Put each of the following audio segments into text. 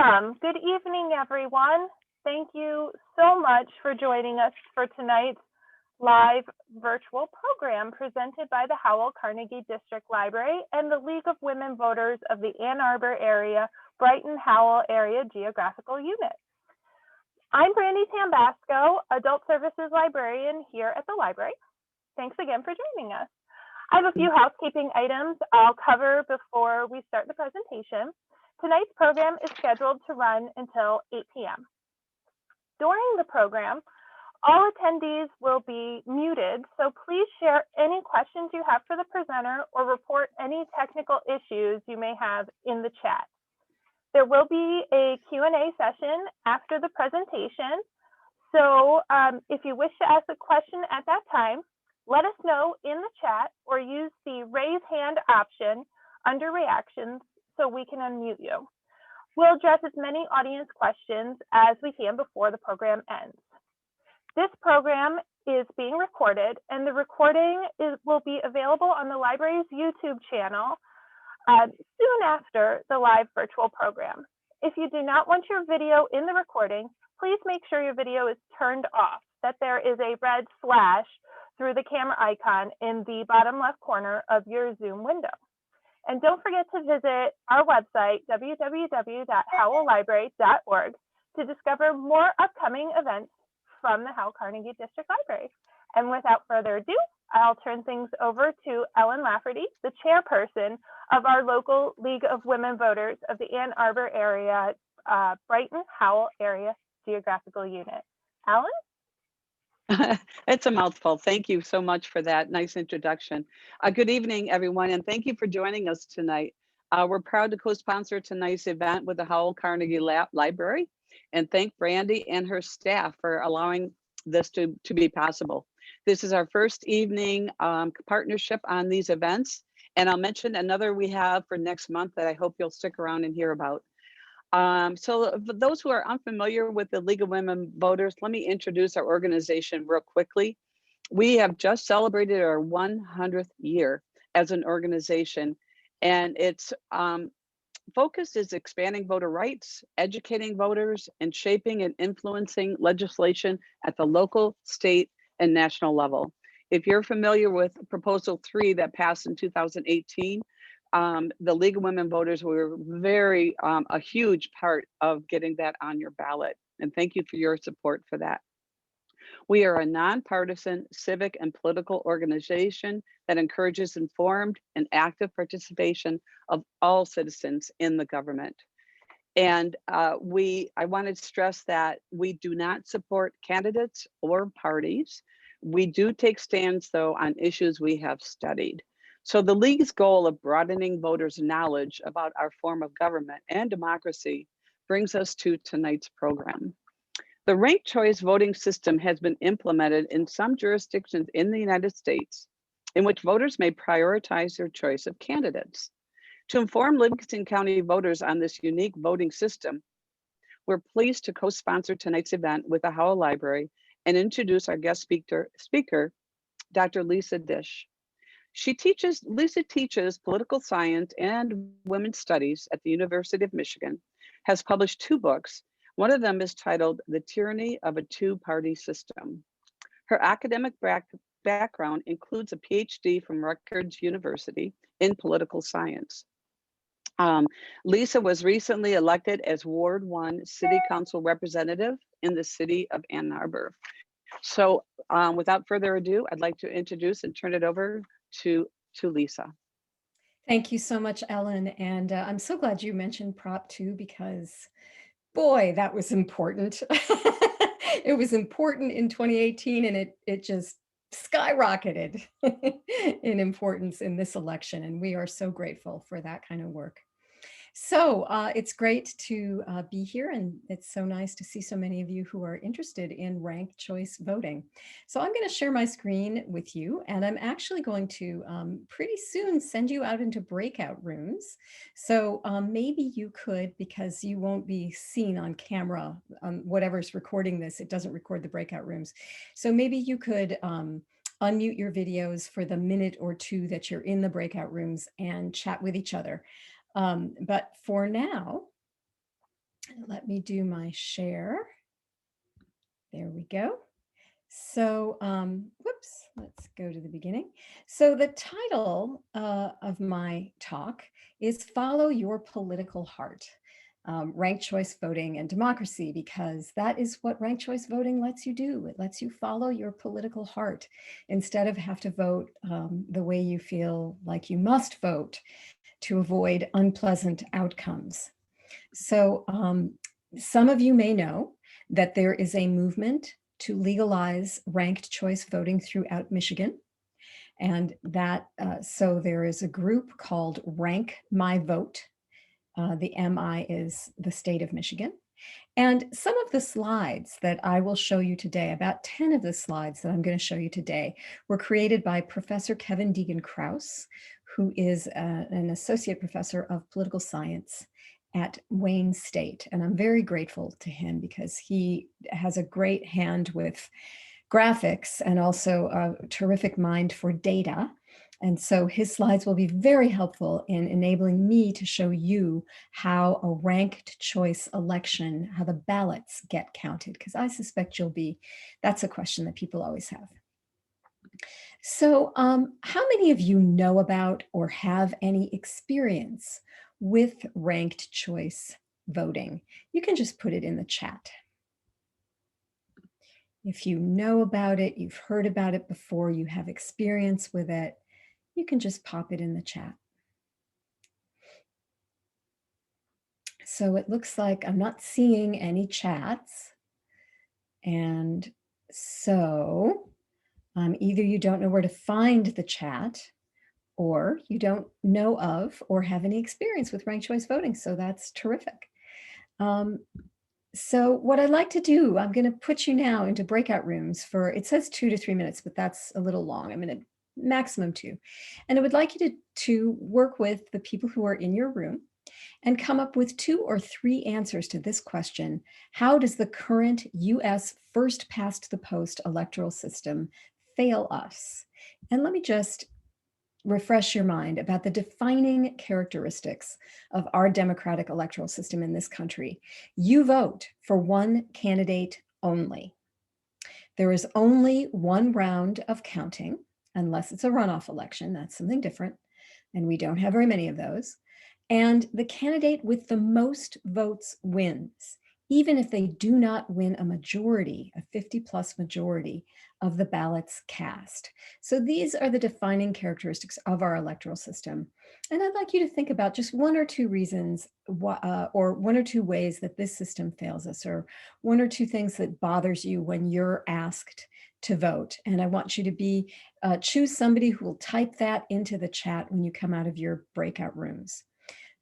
Awesome. Good evening, everyone. Thank you so much for joining us for tonight's live virtual program presented by the Howell Carnegie District Library and the League of Women Voters of the Ann Arbor area, Brighton Howell area Geographical Unit. I'm Brandy Tambasco, Adult Services Librarian here at the library. Thanks again for joining us. I have a few housekeeping items I'll cover before we start the presentation. Tonight's program is scheduled to run until 8 p.m. During the program, all attendees will be muted, so please share any questions you have for the presenter or report any technical issues you may have in the chat. There will be a Q&A session after the presentation, so if you wish to ask a question at that time, let us know in the chat or use the raise hand option under reactions so we can unmute you. We'll address as many audience questions as we can before the program ends. This program is being recorded, and the recording will be available on the library's YouTube channel soon after the live virtual program. If you do not want your video in the recording, please make sure your video is turned off, that there is a red slash through the camera icon in the bottom left corner of your Zoom window. And don't forget to visit our website, www.howelllibrary.org, to discover more upcoming events from the Howell Carnegie District Library. And without further ado, I'll turn things over to Ellen Lafferty, the chairperson of our local League of Women Voters of the Ann Arbor area, Brighton Howell area Geographical Unit. Ellen? It's a mouthful. Thank you so much for that nice introduction. Good evening, everyone, and thank you for joining us tonight. We're proud to co-sponsor tonight's event with the Howell Carnegie Library and thank Brandy and her staff for allowing this to be possible. This is our first evening partnership on these events, and I'll mention another we have for next month that I hope you'll stick around and hear about. So for those who are unfamiliar with the League of Women Voters, let me introduce our organization real quickly. We have just celebrated our 100th year as an organization, and its focus is expanding voter rights, educating voters, and shaping and influencing legislation at the local, state, and national level. If you're familiar with Proposal 3 that passed in 2018, the League of Women Voters were a huge part of getting that on your ballot. And thank you for your support for that. We are a nonpartisan civic and political organization that encourages informed and active participation of all citizens in the government. And I want to stress that we do not support candidates or parties. We do take stands, though, on issues we have studied. So the League's goal of broadening voters' knowledge about our form of government and democracy brings us to tonight's program. The ranked choice voting system has been implemented in some jurisdictions in the United States in which voters may prioritize their choice of candidates. To inform Livingston County voters on this unique voting system, we're pleased to co-sponsor tonight's event with the Howell Library and introduce our guest speaker, Dr. Lisa Disch. Lisa teaches political science and women's studies at the University of Michigan, has published 2 books. One of them is titled The Tyranny of a Two-Party System. Her academic background includes a PhD from Rutgers University in political science. Lisa was recently elected as Ward 1 City Council representative in the city of Ann Arbor. So without further ado, I'd like to introduce and turn it over to Lisa. Thank you so much, Ellen. And I'm so glad you mentioned Prop 2 because, boy, that was important. It was important in 2018 and it just skyrocketed in importance in this election. And we are so grateful for that kind of work. So it's great to be here, and it's so nice to see so many of you who are interested in ranked choice voting. So I'm going to share my screen with you, and I'm actually going to pretty soon send you out into breakout rooms. So maybe you could, because you won't be seen on camera, whatever's recording this, it doesn't record the breakout rooms. So maybe you could unmute your videos for the minute or 2 that you're in the breakout rooms and chat with each other. But for now, Let me do my share. There we go. So, whoops, let's go to the beginning. So the title of my talk is Follow Your Political Heart, Ranked Choice Voting and Democracy, because that is what ranked choice voting lets you do. It lets you follow your political heart instead of have to vote the way you feel like you must vote to avoid unpleasant outcomes. So some of you may know that there is a movement to legalize ranked choice voting throughout Michigan. And that, so there is a group called Rank My Vote. The MI is the state of Michigan. And some of the slides that I will show you today, about 10 of the slides that I'm going to show you today, were created by Professor Kevin Deegan-Krause, who is an associate professor of political science at Wayne State. And I'm very grateful to him because he has a great hand with graphics and also a terrific mind for data. And so his slides will be very helpful in enabling me to show you how a ranked choice election, how the ballots get counted, because I suspect that's a question that people always have. So how many of you know about or have any experience with ranked choice voting? You can just put it in the chat. If you know about it, you've heard about it before, you have experience with it, you can just pop it in the chat. So it looks like I'm not seeing any chats. And so either you don't know where to find the chat, or you don't know of or have any experience with ranked choice voting. So that's terrific. So what I'd like to do, I'm going to put you now into breakout rooms for, it says 2 to 3 minutes, but that's a little long. I'm going to maximum 2. And I would like you to work with the people who are in your room and come up with 2 or 3 answers to this question. How does the current US first past the post electoral system fail us? And let me just refresh your mind about the defining characteristics of our democratic electoral system in this country. You vote for one candidate only. There is only one round of counting, unless it's a runoff election. That's something different, and we don't have very many of those. And the candidate with the most votes wins, even if they do not win a majority, a 50+ majority of the ballots cast. So these are the defining characteristics of our electoral system. And I'd like you to think about just 1 or 2 reasons or 1 or 2 ways that this system fails us, or 1 or 2 things that bothers you when you're asked to vote. And I want you to choose somebody who will type that into the chat when you come out of your breakout rooms.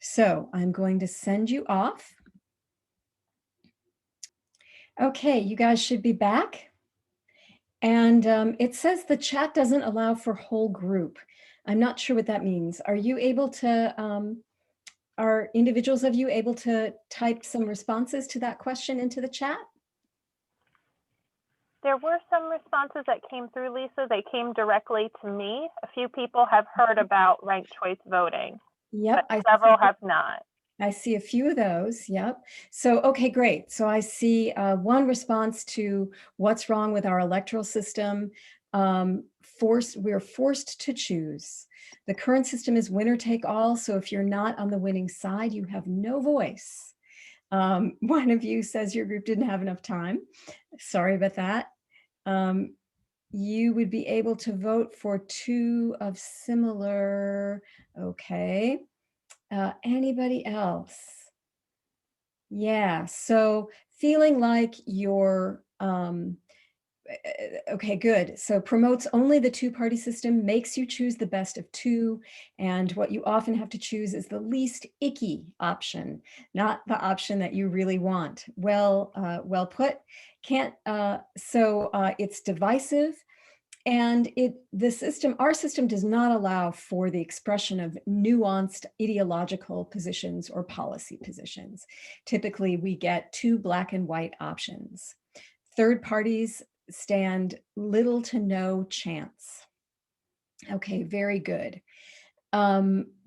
So I'm going to send you off. Okay, you guys should be back. And it says the chat doesn't allow for whole group. I'm not sure what that means. Are you able to, are individuals of you able to type some responses to that question into the chat? There were some responses that came through, Lisa. They came directly to me. A few people have heard about ranked choice voting, Yep, but several have not. I see a few of those. Yep. So, okay, great. So I see one response to what's wrong with our electoral system. We're forced to choose. The current system is winner take all. So if you're not on the winning side, you have no voice. One of you says your group didn't have enough time. Sorry about that. You would be able to vote for 2 of similar, okay. Anybody else? Yeah, so feeling like you're, okay, good. So promotes only the 2-party system, makes you choose the best of 2. And what you often have to choose is the least icky option, not the option that you really want. Well put. It's divisive. And our system does not allow for the expression of nuanced ideological positions or policy positions. Typically, we get 2 black and white options. Third parties stand little to no chance. Okay, very good.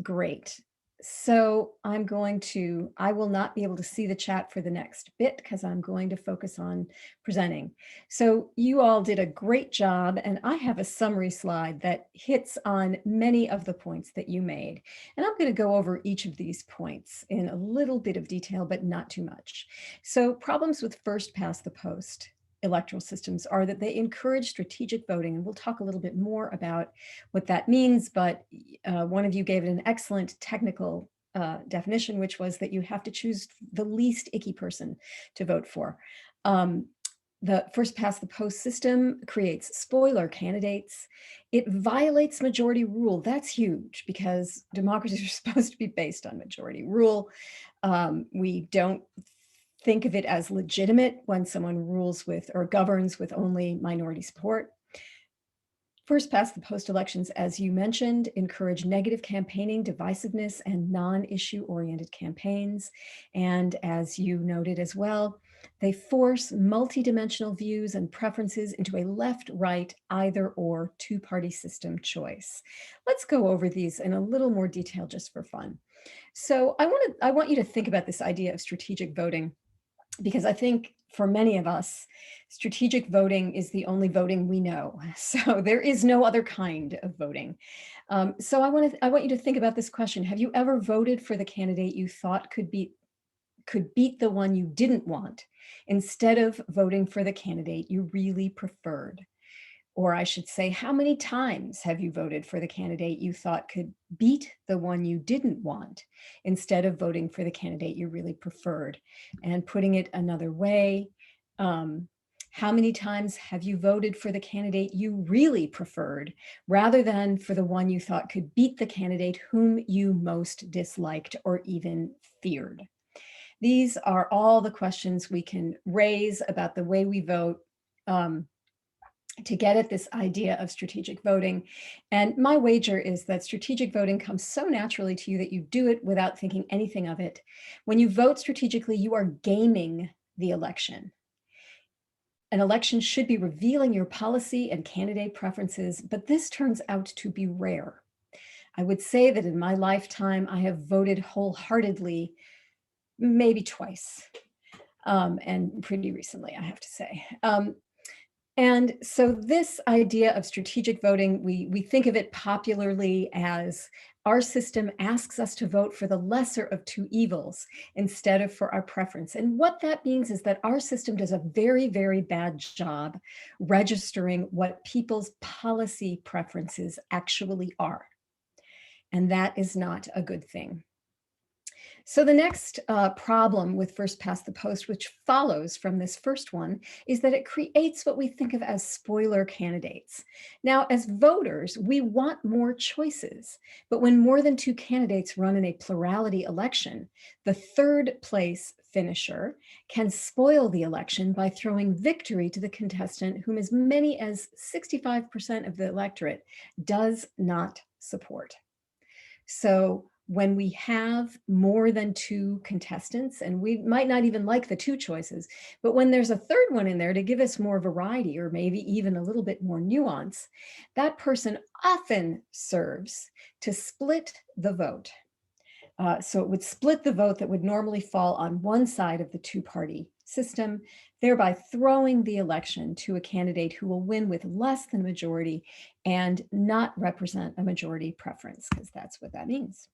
Great. So I will not be able to see the chat for the next bit because I'm going to focus on presenting. So you all did a great job, and I have a summary slide that hits on many of the points that you made. And I'm going to go over each of these points in a little bit of detail, but not too much. So problems with first past the post electoral systems are that they encourage strategic voting, and we'll talk a little bit more about what that means, but one of you gave it an excellent technical definition, which was that you have to choose the least icky person to vote for. The first past the post system creates spoiler candidates. It violates majority rule. That's huge because democracies are supposed to be based on majority rule. We don't think of it as legitimate when someone rules with or governs with only minority support. First past the post elections, as you mentioned, encourage negative campaigning, divisiveness, and non-issue oriented campaigns. And as you noted as well, they force multidimensional views and preferences into a left, right, either or two-party system choice. Let's go over these in a little more detail just for fun. So I want you to think about this idea of strategic voting, because I think for many of us, strategic voting is the only voting we know. So there is no other kind of voting. So I want you to think about this question. Have you ever voted for the candidate you thought could beat the one you didn't want, instead of voting for the candidate you really preferred? Or I should say, how many times have you voted for the candidate you thought could beat the one you didn't want, instead of voting for the candidate you really preferred? And putting it another way, how many times have you voted for the candidate you really preferred, rather than for the one you thought could beat the candidate whom you most disliked or even feared? These are all the questions we can raise about the way we vote, to get at this idea of strategic voting. And my wager is that strategic voting comes so naturally to you that you do it without thinking anything of it. When you vote strategically, you are gaming the election. An election should be revealing your policy and candidate preferences, but this turns out to be rare. I would say that in my lifetime, I have voted wholeheartedly maybe twice, and pretty recently, I have to say. And so this idea of strategic voting, we think of it popularly as our system asks us to vote for the lesser of two evils instead of for our preference. And what that means is that our system does a very, very bad job registering what people's policy preferences actually are. And that is not a good thing. So the next problem with first past the post, which follows from this first one, is that it creates what we think of as spoiler candidates. Now, as voters, we want more choices, but when more than two candidates run in a plurality election, the third place finisher can spoil the election by throwing victory to the contestant whom as many as 65% of the electorate does not support. So when we have more than two contestants, and we might not even like the two choices, but when there's a third one in there to give us more variety or maybe even a little bit more nuance, that person often serves to split the vote. So it would split the vote that would normally fall on one side of the two-party system, thereby throwing the election to a candidate who will win with less than a majority and not represent a majority preference, because that's what that means.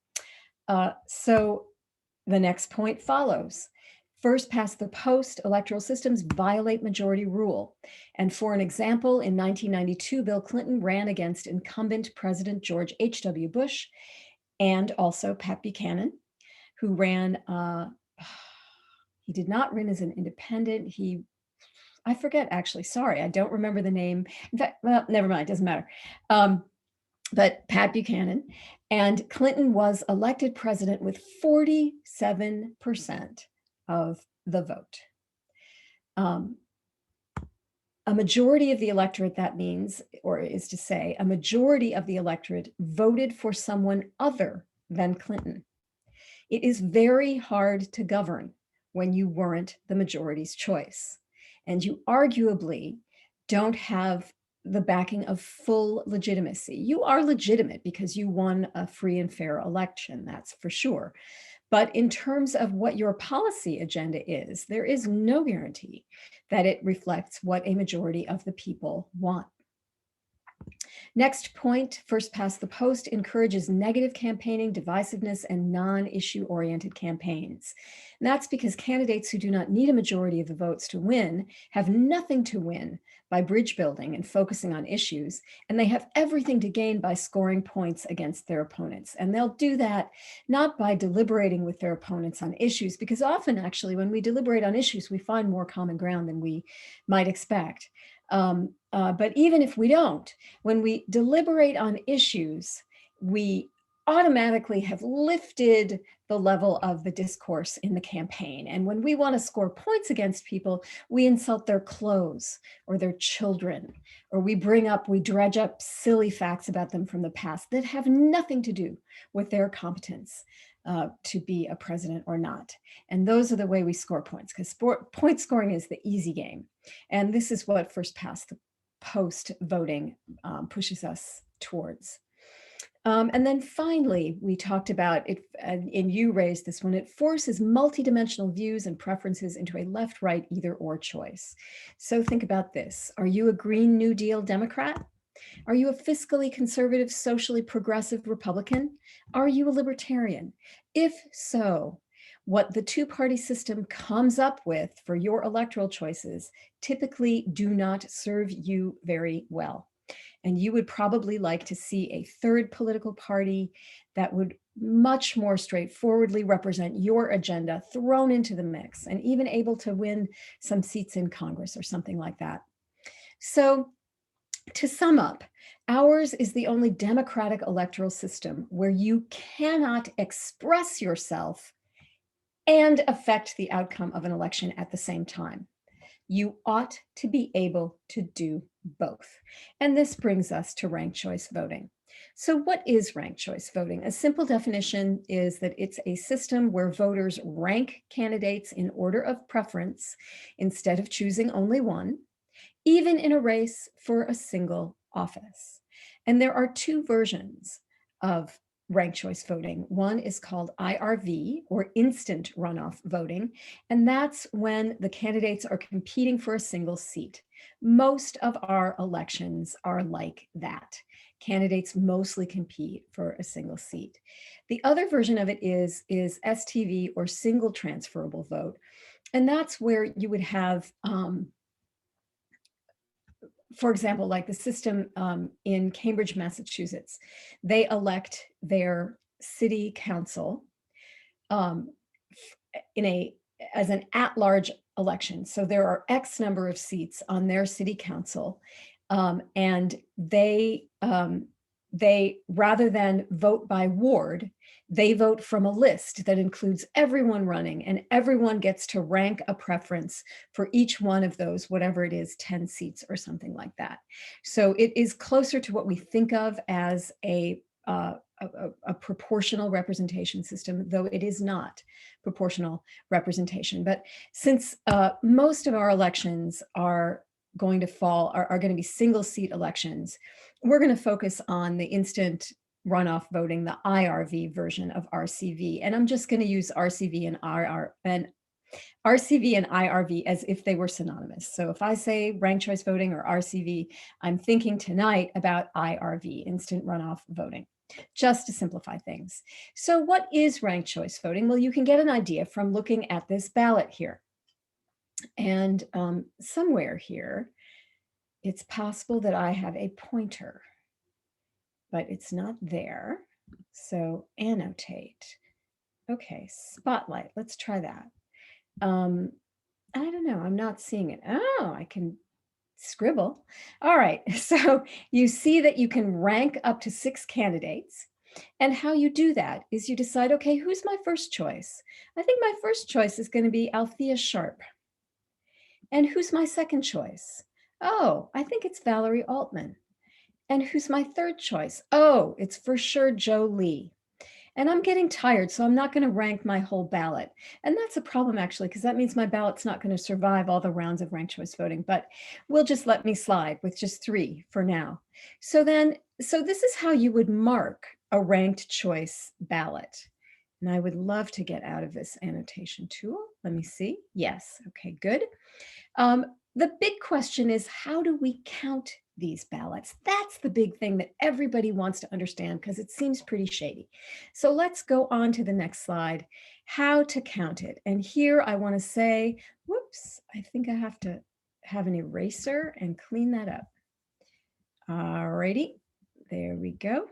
So the next point follows. First past the post electoral systems violate majority rule. And for an example, in 1992, Bill Clinton ran against incumbent President George H.W. Bush and also Pat Buchanan, who ran, he did not run as an independent. I forget actually, sorry, I don't remember the name. In fact, well, never mind, doesn't matter. But Pat Buchanan, and Clinton was elected president with 47% of the vote. A majority of the electorate, that means, or is to say, a majority of the electorate voted for someone other than Clinton. It is very hard to govern when you weren't the majority's choice. And you arguably don't have the backing of full legitimacy. You are legitimate because you won a free and fair election, that's for sure. But in terms of what your policy agenda is, there is no guarantee that it reflects what a majority of the people want. Next point, first past the post encourages negative campaigning, divisiveness, and non-issue oriented campaigns. And that's because candidates who do not need a majority of the votes to win have nothing to win by bridge building and focusing on issues, and they have everything to gain by scoring points against their opponents. And they'll do that not by deliberating with their opponents on issues, because often actually when we deliberate on issues, we find more common ground than we might expect. But even if we don't, when we deliberate on issues, we automatically have lifted the level of the discourse in the campaign. And when we want to score points against people, we insult their clothes or their children, or we dredge up silly facts about them from the past that have nothing to do with their competence to be a president or not. And those are the way we score points, because point scoring is the easy game. And this is what first past the post voting pushes us towards. And then finally, we talked about it, and you raised this one, it forces multidimensional views and preferences into a left-right either-or choice. So think about this. Are you a Green New Deal Democrat? Are you a fiscally conservative, socially progressive Republican? Are you a libertarian? If so, what the two-party system comes up with for your electoral choices typically do not serve you very well. And you would probably like to see a third political party that would much more straightforwardly represent your agenda thrown into the mix and even able to win some seats in Congress or something like that. So to sum up, ours is the only democratic electoral system where you cannot express yourself and affect the outcome of an election at the same time. You ought to be able to do both. And this brings us to ranked choice voting. So what is ranked choice voting? A simple definition is that it's a system where voters rank candidates in order of preference instead of choosing only one, even in a race for a single office. And there are two versions of ranked choice voting. One is called IRV, or instant runoff voting, and that's when the candidates are competing for a single seat. Most of our elections are like that. Candidates mostly compete for a single seat. The other version of it is STV, or single transferable vote, and that's where you would have for example, like the system in Cambridge, Massachusetts, they elect their city council as an at-large election. So there are X number of seats on their city council, and they rather than vote by ward, they vote from a list that includes everyone running, and everyone gets to rank a preference for each one of those, whatever it is, 10 seats or something like that. So it is closer to what we think of as a proportional representation system, though it is not proportional representation. But since most of our elections are going to be single seat elections, we're going to focus on the instant runoff voting, the IRV version of RCV. And I'm just going to use RCV and IRV as if they were synonymous. So if I say ranked choice voting or RCV, I'm thinking tonight about IRV, instant runoff voting, just to simplify things. So what is ranked choice voting? Well, you can get an idea from looking at this ballot here. And somewhere here, it's possible that I have a pointer, but it's not there. So annotate. Okay, spotlight. Let's try that. I don't know. I'm not seeing it. Oh, I can scribble. All right. So you see that you can rank up to 6 candidates. And how you do that is you decide, okay, who's my first choice? I think my first choice is going to be Althea Sharp. And who's my second choice? Oh, I think it's Valerie Altman. And who's my third choice? Oh, it's for sure Joe Lee. And I'm getting tired, so I'm not going to rank my whole ballot. And that's a problem, actually, because that means my ballot's not going to survive all the rounds of ranked choice voting, but will just let me slide with just 3 for now. So this is how you would mark a ranked choice ballot. And I would love to get out of this annotation tool. Let me see. Yes. Okay, good. The big question is, how do we count these ballots? That's the big thing that everybody wants to understand because it seems pretty shady. So let's go on to the next slide, how to count it. And here I want to say, whoops, I think I have to have an eraser and clean that up. All righty, there we go.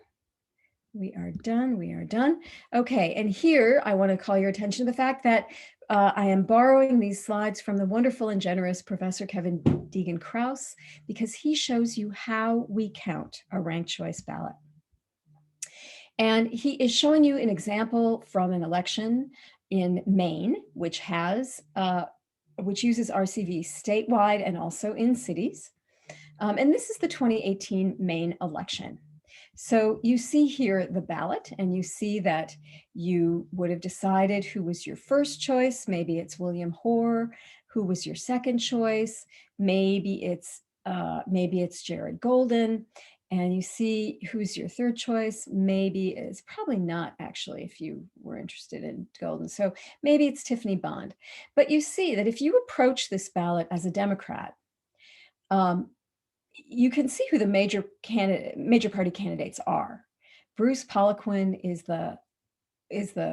We are done. We are done. Okay, and here I want to call your attention to the fact that I am borrowing these slides from the wonderful and generous Professor Kevin Deegan-Krause because he shows you how we count a ranked choice ballot. And he is showing you an example from an election in Maine, which uses RCV statewide and also in cities. And this is the 2018 Maine election. So you see here the ballot, and you see that you would have decided who was your first choice. Maybe it's William Hoare. Who was your second choice? Maybe it's Jared Golden. And you see who's your third choice. Maybe it's probably not, actually, if you were interested in Golden. So maybe it's Tiffany Bond. But you see that if you approach this ballot as a Democrat, you can see who the major party candidates are. Bruce Poliquin is the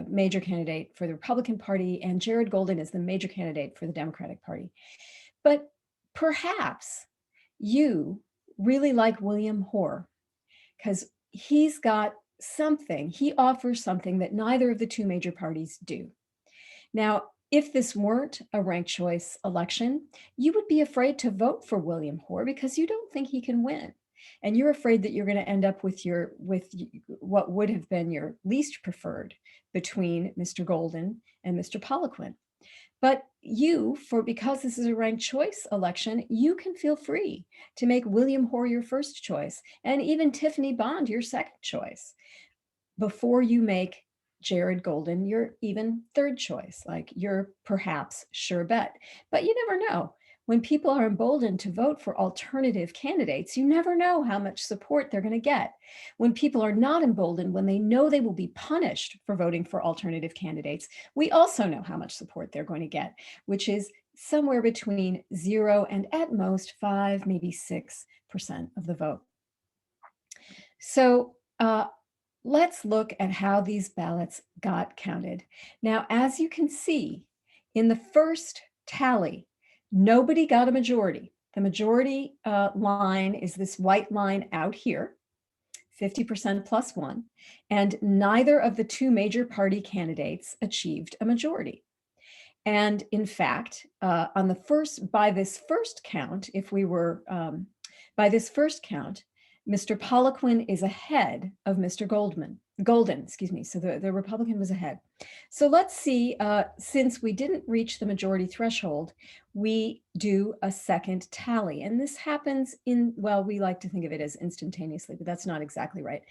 major candidate for the Republican Party, and Jared Golden is the major candidate for the Democratic Party. But perhaps you really like William Hoare because he's got something, he offers something that neither of the two major parties do. Now, if this weren't a ranked choice election, you would be afraid to vote for William Hoare because you don't think he can win. And you're afraid that you're going to end up with what would have been your least preferred between Mr. Golden and Mr. Poliquin. But because this is a ranked choice election, you can feel free to make William Hoare your first choice and even Tiffany Bond your second choice before you make Jared Golden your even third choice, like your perhaps sure bet. But you never know. When people are emboldened to vote for alternative candidates, you never know how much support they're going to get. When people are not emboldened, when they know they will be punished for voting for alternative candidates, we also know how much support they're going to get, which is somewhere between 0 and at most 5, maybe 6% of the vote. So let's look at how these ballots got counted. Now, as you can see, in the first tally, nobody got a majority. The majority line is this white line out here, 50% plus 1, and neither of the two major party candidates achieved a majority. And in fact, by this first count, Mr. Poliquin is ahead of Mr. Golden, excuse me. So the Republican was ahead. So let's see, since we didn't reach the majority threshold, we do a second tally. And this happens we like to think of it as instantaneously, but that's not exactly right.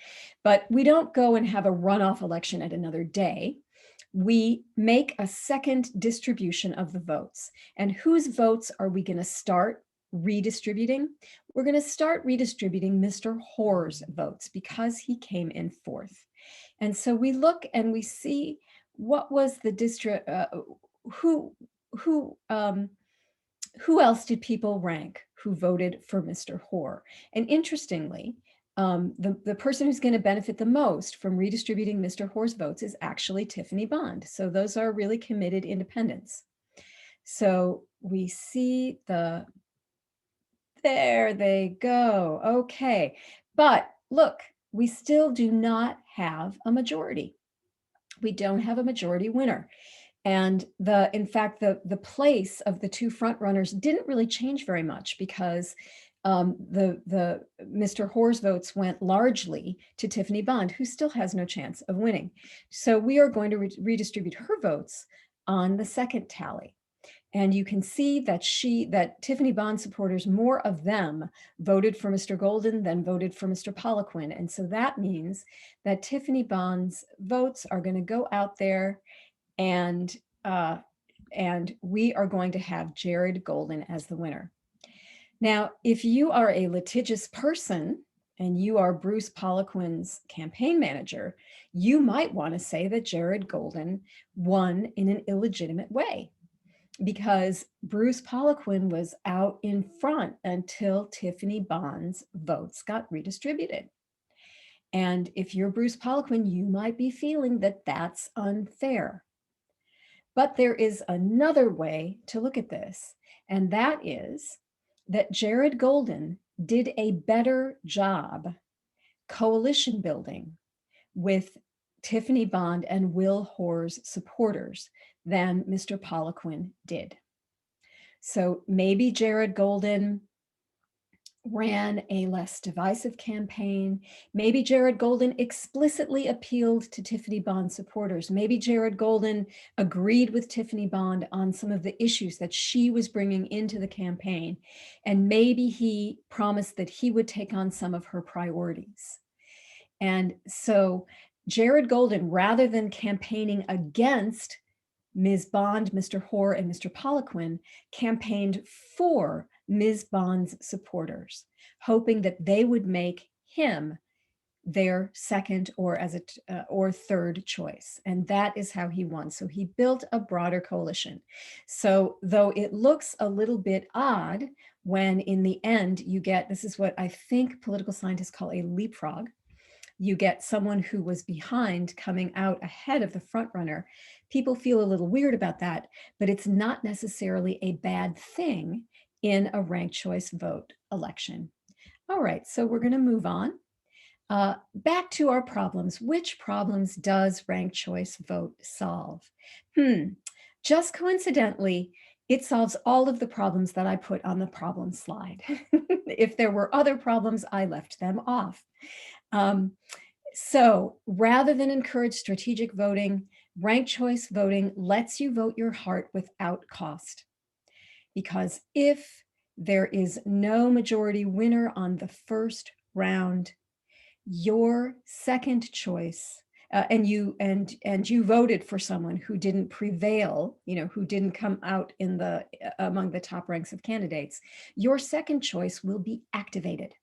But we don't go and have a runoff election at another day. We make a second distribution of the votes. And whose votes are we going to start redistributing? We're going to start redistributing Mr. Hoare's votes because he came in fourth. And so we look and we see what was the district, who else did people rank who voted for Mr. Hoare? And interestingly, the person who's going to benefit the most from redistributing Mr. Hoare's votes is actually Tiffany Bond. So those are really committed independents. So we see there they go. Okay. But look, we still do not have a majority. We don't have a majority winner. And in fact, the place of the two front runners didn't really change very much because Mr. Hoare's votes went largely to Tiffany Bond, who still has no chance of winning. So we are going to redistribute her votes on the second tally. And you can see that Tiffany Bond supporters, more of them voted for Mr. Golden than voted for Mr. Poliquin. And so that means that Tiffany Bond's votes are going to go out there, and we are going to have Jared Golden as the winner. Now, if you are a litigious person and you are Bruce Poliquin's campaign manager, you might want to say that Jared Golden won in an illegitimate way, because Bruce Poliquin was out in front until Tiffany Bond's votes got redistributed. And if you're Bruce Poliquin, you might be feeling that that's unfair. But there is another way to look at this, and that is that Jared Golden did a better job coalition building with Tiffany Bond and Will Hoare's supporters than Mr. Poliquin did. So maybe Jared Golden ran a less divisive campaign. Maybe Jared Golden explicitly appealed to Tiffany Bond supporters. Maybe Jared Golden agreed with Tiffany Bond on some of the issues that she was bringing into the campaign. And maybe he promised that he would take on some of her priorities. And so Jared Golden, rather than campaigning against Ms. Bond, Mr. Hoare, and Mr. Poliquin, campaigned for Ms. Bond's supporters, hoping that they would make him their second or third choice. And that is how he won. So he built a broader coalition. So though it looks a little bit odd when in the end you get, this is what I think political scientists call a leapfrog, you get someone who was behind coming out ahead of the front runner. People feel a little weird about that, but it's not necessarily a bad thing in a ranked choice vote election. All right, so we're going to move on. Back to our problems. Which problems does ranked choice vote solve? Just coincidentally, it solves all of the problems that I put on the problem slide. If there were other problems, I left them off. So rather than encourage strategic voting, ranked choice voting lets you vote your heart without cost. Because if there is no majority winner on the first round, your second choice, and you voted for someone who didn't prevail, who didn't come out in among the top ranks of candidates, your second choice will be activated.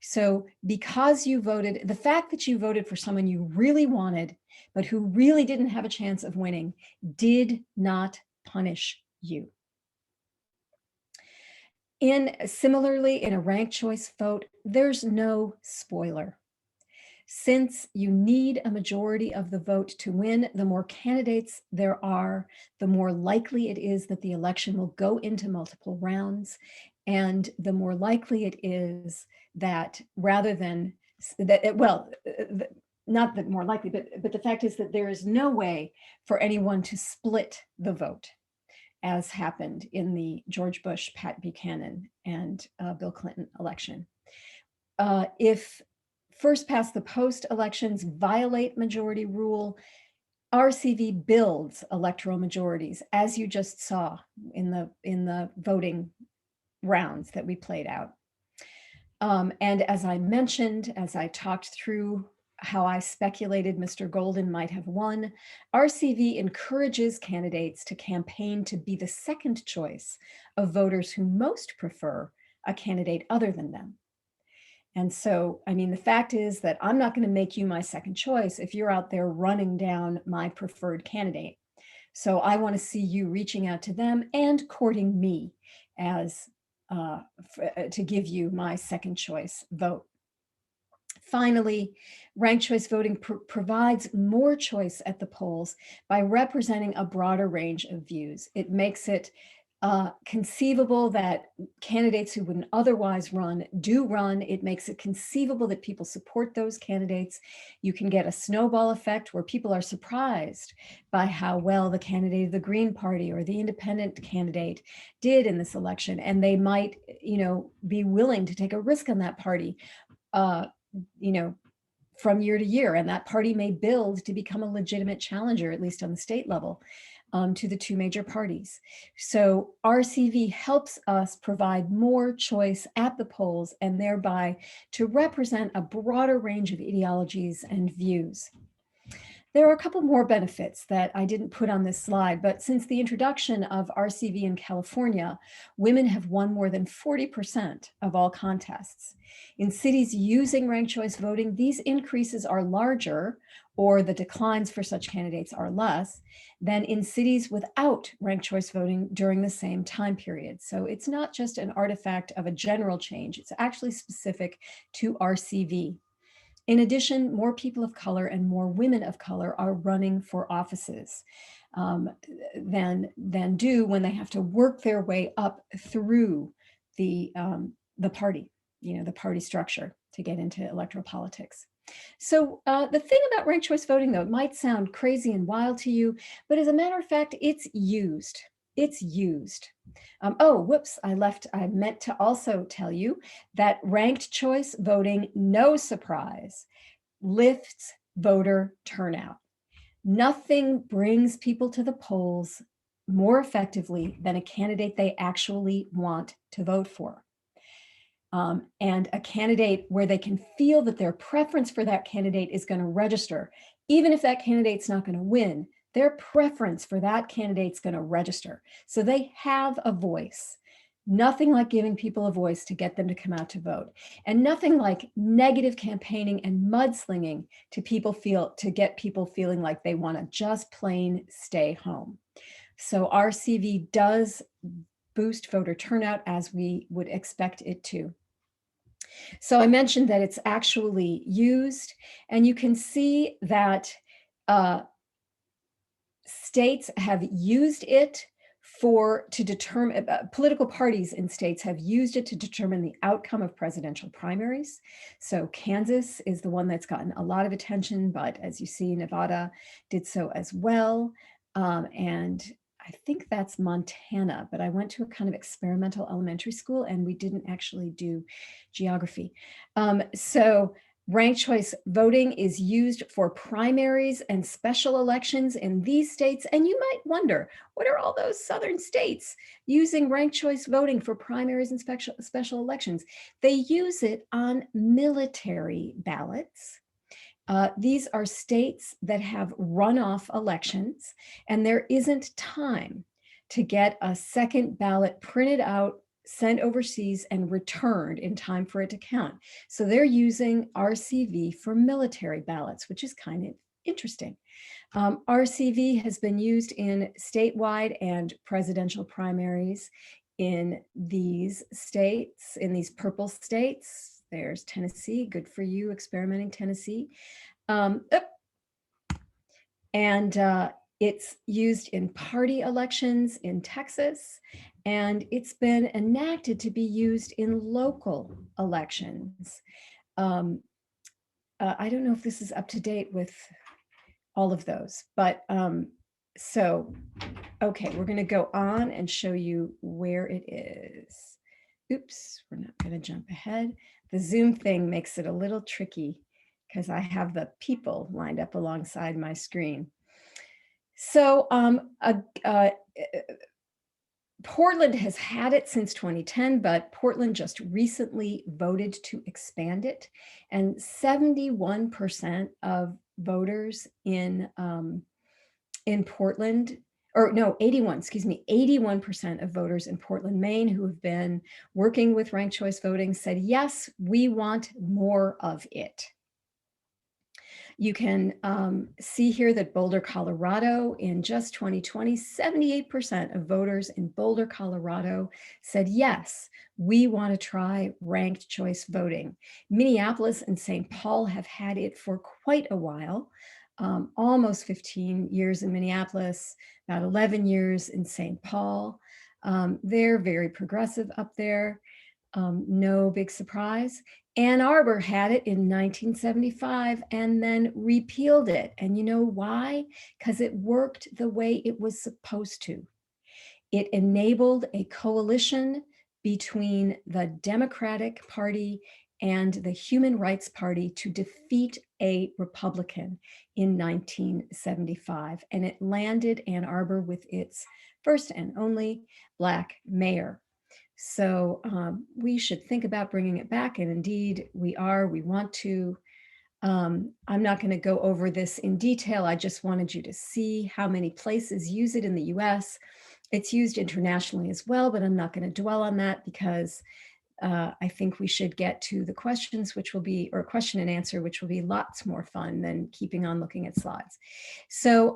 So because you voted, the fact that you voted for someone you really wanted, but who really didn't have a chance of winning, did not punish you. Similarly, in a ranked choice vote, there's no spoiler. Since you need a majority of the vote to win, the more candidates there are, the more likely it is that the election will go into multiple rounds. And the more likely it is that rather than that, well, not that more likely, but the fact is that there is no way for anyone to split the vote, as happened in the George Bush, Pat Buchanan, and Bill Clinton election. If first past the post elections violate majority rule, RCV builds electoral majorities, as you just saw in the voting rounds that we played out. And as I mentioned, as I talked through how I speculated Mr. Golden might have won, RCV encourages candidates to campaign to be the second choice of voters who most prefer a candidate other than them. And so, I mean, the fact is that I'm not going to make you my second choice if you're out there running down my preferred candidate. So I want to see you reaching out to them and courting me as to give you my second choice vote. Finally, ranked choice voting provides more choice at the polls by representing a broader range of views. It makes it conceivable that candidates who wouldn't otherwise run do run. It makes it conceivable that people support those candidates. You can get a snowball effect where people are surprised by how well the candidate of the Green Party or the independent candidate did in this election, and they might, be willing to take a risk on that party, from year to year, and that party may build to become a legitimate challenger, at least on the state level. to the two major parties. So RCV helps us provide more choice at the polls and thereby to represent a broader range of ideologies and views. There are a couple more benefits that I didn't put on this slide, but since the introduction of RCV in California, women have won more than 40% of all contests. In cities using ranked choice voting, these increases are larger, or the declines for such candidates are less, than in cities without ranked choice voting during the same time period. So it's not just an artifact of a general change, it's actually specific to RCV. In addition, more people of color and more women of color are running for offices than do when they have to work their way up through the party, the party structure to get into electoral politics. So the thing about ranked choice voting, though, it might sound crazy and wild to you, but as a matter of fact, it's used. It's used. Oh, whoops, I meant to also tell you that ranked choice voting, no surprise, lifts voter turnout. Nothing brings people to the polls more effectively than a candidate they actually want to vote for. And a candidate where they can feel that their preference for that candidate is going to register, even if that candidate's not going to win, their preference for that candidate's going to register. So they have a voice. Nothing like giving people a voice to get them to come out to vote, and nothing like negative campaigning and mudslinging to get people feeling like they want to just plain stay home. So RCV does boost voter turnout as we would expect it to. So I mentioned that it's actually used, and you can see that states have used it to determine, political parties in states have used it to determine the outcome of presidential primaries. So Kansas is the one that's gotten a lot of attention, but as you see, Nevada did so as well. And I think that's Montana, but I went to a kind of experimental elementary school and we didn't actually do geography. So ranked choice voting is used for primaries and special elections in these states. And you might wonder, what are all those southern states using ranked choice voting for primaries and special elections? They use it on military ballots. These are states that have runoff elections, and there isn't time to get a second ballot printed out, sent overseas, and returned in time for it to count. So they're using RCV for military ballots, which is kind of interesting. RCV has been used in statewide and presidential primaries in these states, in these purple states. There's Tennessee, good for you, experimenting Tennessee. It's used in party elections in Texas, and it's been enacted to be used in local elections. I don't know if this is up to date with all of those, but okay, we're going to go on and show you where it is. Oops, we're not going to jump ahead. The Zoom thing makes it a little tricky because I have the people lined up alongside my screen. So Portland has had it since 2010, but Portland just recently voted to expand it. And 71% of voters in Portland, or no, 81% of voters in Portland, Maine, who have been working with ranked choice voting said, yes, we want more of it. You can see here that Boulder, Colorado, in just 2020, 78% of voters in Boulder, Colorado said, yes, we want to try ranked choice voting. Minneapolis and St. Paul have had it for quite a while. Almost 15 years in Minneapolis, about 11 years in St. Paul. They're very progressive up there. No big surprise. Ann Arbor had it in 1975 and then repealed it. And you know why? Because it worked the way it was supposed to. It enabled a coalition between the Democratic Party and the Human Rights Party to defeat a Republican in 1975. And it landed Ann Arbor with its first and only Black mayor. So we should think about bringing it back. And indeed, we want to. I'm not going to go over this in detail. I just wanted you to see how many places use it in the US. It's used internationally as well, but I'm not going to dwell on that because I think we should get to the questions, which will be, or question and answer, which will be lots more fun than keeping on looking at slides. So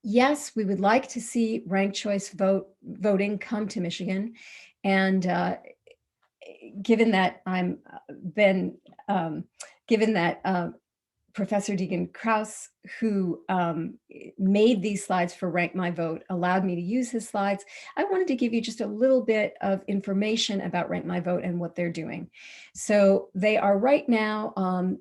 yes, we would like to see ranked choice voting come to Michigan. And given that given that Professor Deegan Krause, who made these slides for Rank My Vote, allowed me to use his slides, I wanted to give you just a little bit of information about Rank My Vote and what they're doing. So they are right now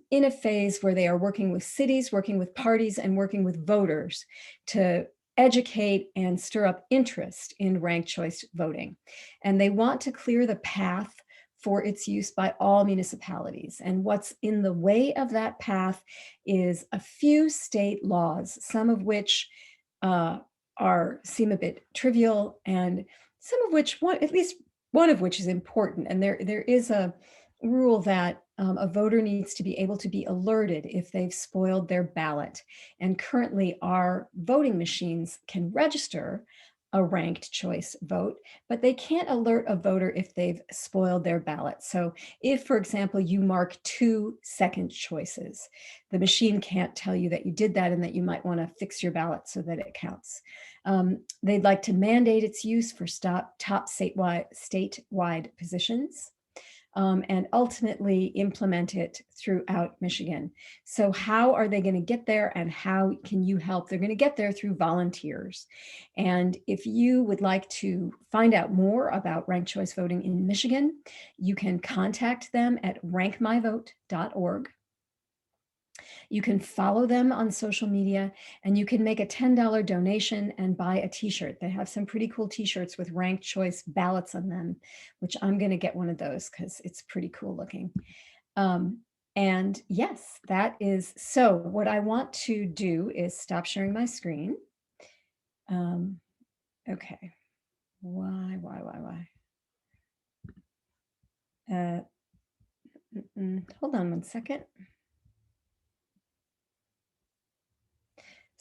in a phase where they are working with cities, working with parties, and working with voters to educate and stir up interest in ranked choice voting. And they want to clear the path for its use by all municipalities. And what's in the way of that path is a few state laws, some of which seem a bit trivial, and some of which, at least one of which is important. And there is a rule that a voter needs to be able to be alerted if they've spoiled their ballot. And currently our voting machines can register a ranked choice vote, but they can't alert a voter if they've spoiled their ballot. So if, for example, you mark 2 second choices, the machine can't tell you that you did that and that you might want to fix your ballot so that it counts. They'd like to mandate its use for top statewide positions. And ultimately implement it throughout Michigan. So how are they going to get there, and how can you help? They're going to get there through volunteers. And if you would like to find out more about ranked choice voting in Michigan, you can contact them at rankmyvote.org. You can follow them on social media, and you can make a $10 donation and buy a t-shirt. They have some pretty cool t-shirts with ranked choice ballots on them, which I'm going to get one of those because it's pretty cool looking. And yes, that is, so what I want to do is stop sharing my screen. Okay, why? Hold on one second.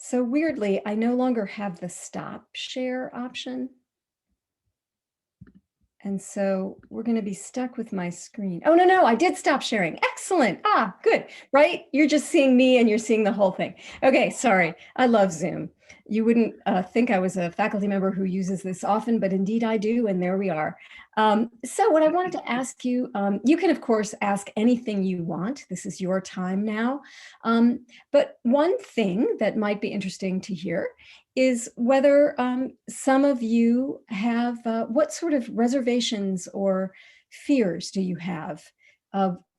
So weirdly, I no longer have the stop share option. And so we're going to be stuck with my screen. Oh, no, I did stop sharing. Excellent. Ah, good. Right? You're just seeing me and you're seeing the whole thing. Okay, sorry. I love Zoom. You wouldn't think I was a faculty member who uses this often, but indeed I do. And there we are. So what I wanted to ask you, you can, of course, ask anything you want. This is your time now. But one thing that might be interesting to hear is whether some of you have, what sort of reservations or fears do you have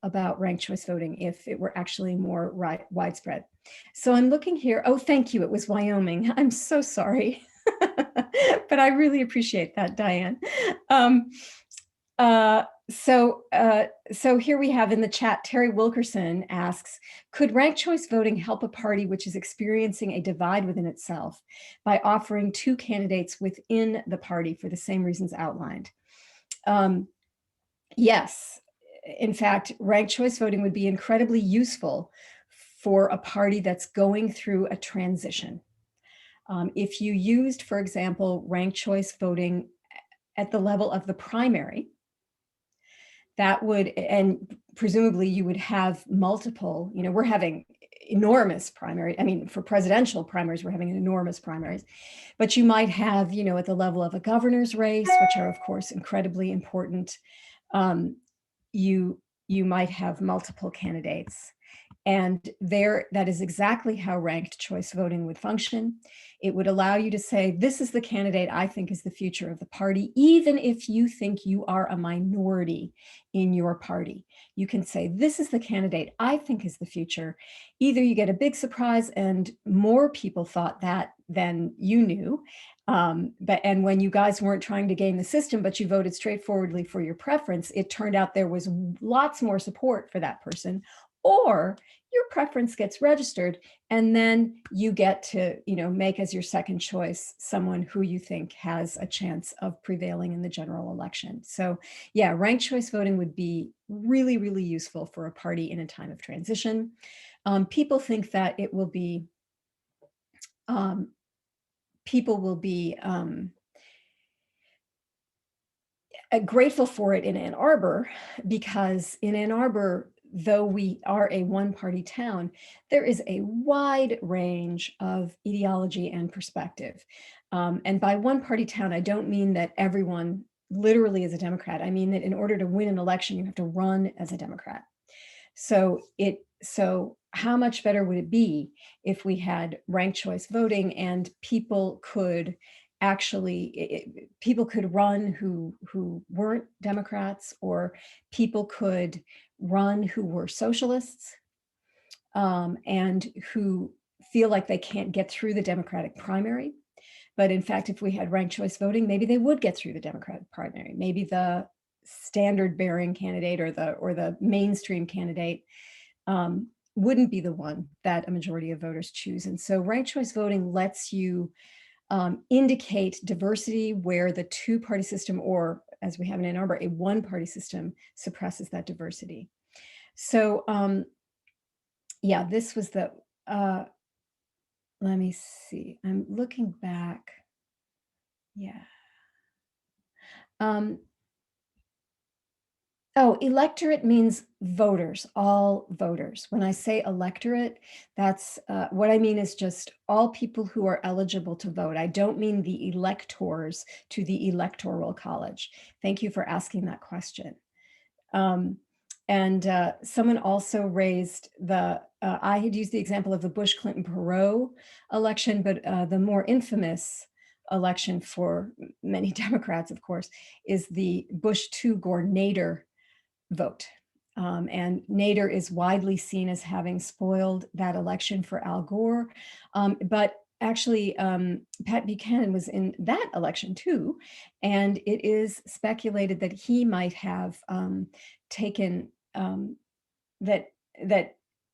about ranked choice voting if it were actually more widespread? So I'm looking here. Oh, thank you. It was Wyoming. I'm so sorry. But I really appreciate that, Diane. So here we have in the chat, Terry Wilkerson asks, could ranked choice voting help a party which is experiencing a divide within itself by offering 2 candidates within the party for the same reasons outlined? Yes, in fact, ranked choice voting would be incredibly useful for a party that's going through a transition. If you used, for example, ranked choice voting at the level of the primary, that would, and presumably you would have multiple, we're having enormous primary, I mean, for presidential primaries, we're having enormous primaries, but you might have, at the level of a governor's race, which are of course incredibly important, you might have multiple candidates. And that is exactly how ranked choice voting would function. It would allow you to say, this is the candidate I think is the future of the party, even if you think you are a minority in your party. You can say, this is the candidate I think is the future. Either you get a big surprise and more people thought that than you knew, And when you guys weren't trying to game the system, but you voted straightforwardly for your preference, it turned out there was lots more support for that person, or your preference gets registered and then you get to, make as your second choice someone who you think has a chance of prevailing in the general election. So yeah, ranked choice voting would be really, really useful for a party in a time of transition. People think that it will be, people will be grateful for it in Ann Arbor, because in Ann Arbor, though we are a one-party town, there is a wide range of ideology and perspective. And by one-party town, I don't mean that everyone literally is a Democrat. I mean that in order to win an election, you have to run as a Democrat. So how much better would it be if we had ranked choice voting and people could people could run who weren't Democrats, or people could run who were socialists, and who feel like they can't get through the Democratic primary. But in fact, if we had ranked choice voting, maybe they would get through the Democratic primary. Maybe the standard bearing candidate or the mainstream candidate wouldn't be the one that a majority of voters choose. And so ranked choice voting lets you indicate diversity where the two-party system, or as we have in Ann Arbor, a one-party system, suppresses that diversity. So yeah, this was the, let me see, I'm looking back. Yeah. Oh, electorate means voters, all voters. When I say electorate, that's what I mean is just all people who are eligible to vote. I don't mean the electors to the electoral college. Thank you for asking that question. And someone also raised I had used the example of the Bush-Clinton-Perot election, but the more infamous election for many Democrats, of course, is the Bush 2 Gore Nader vote. And Nader is widely seen as having spoiled that election for Al Gore. But actually, Pat Buchanan was in that election too. And it is speculated that he might have taken, that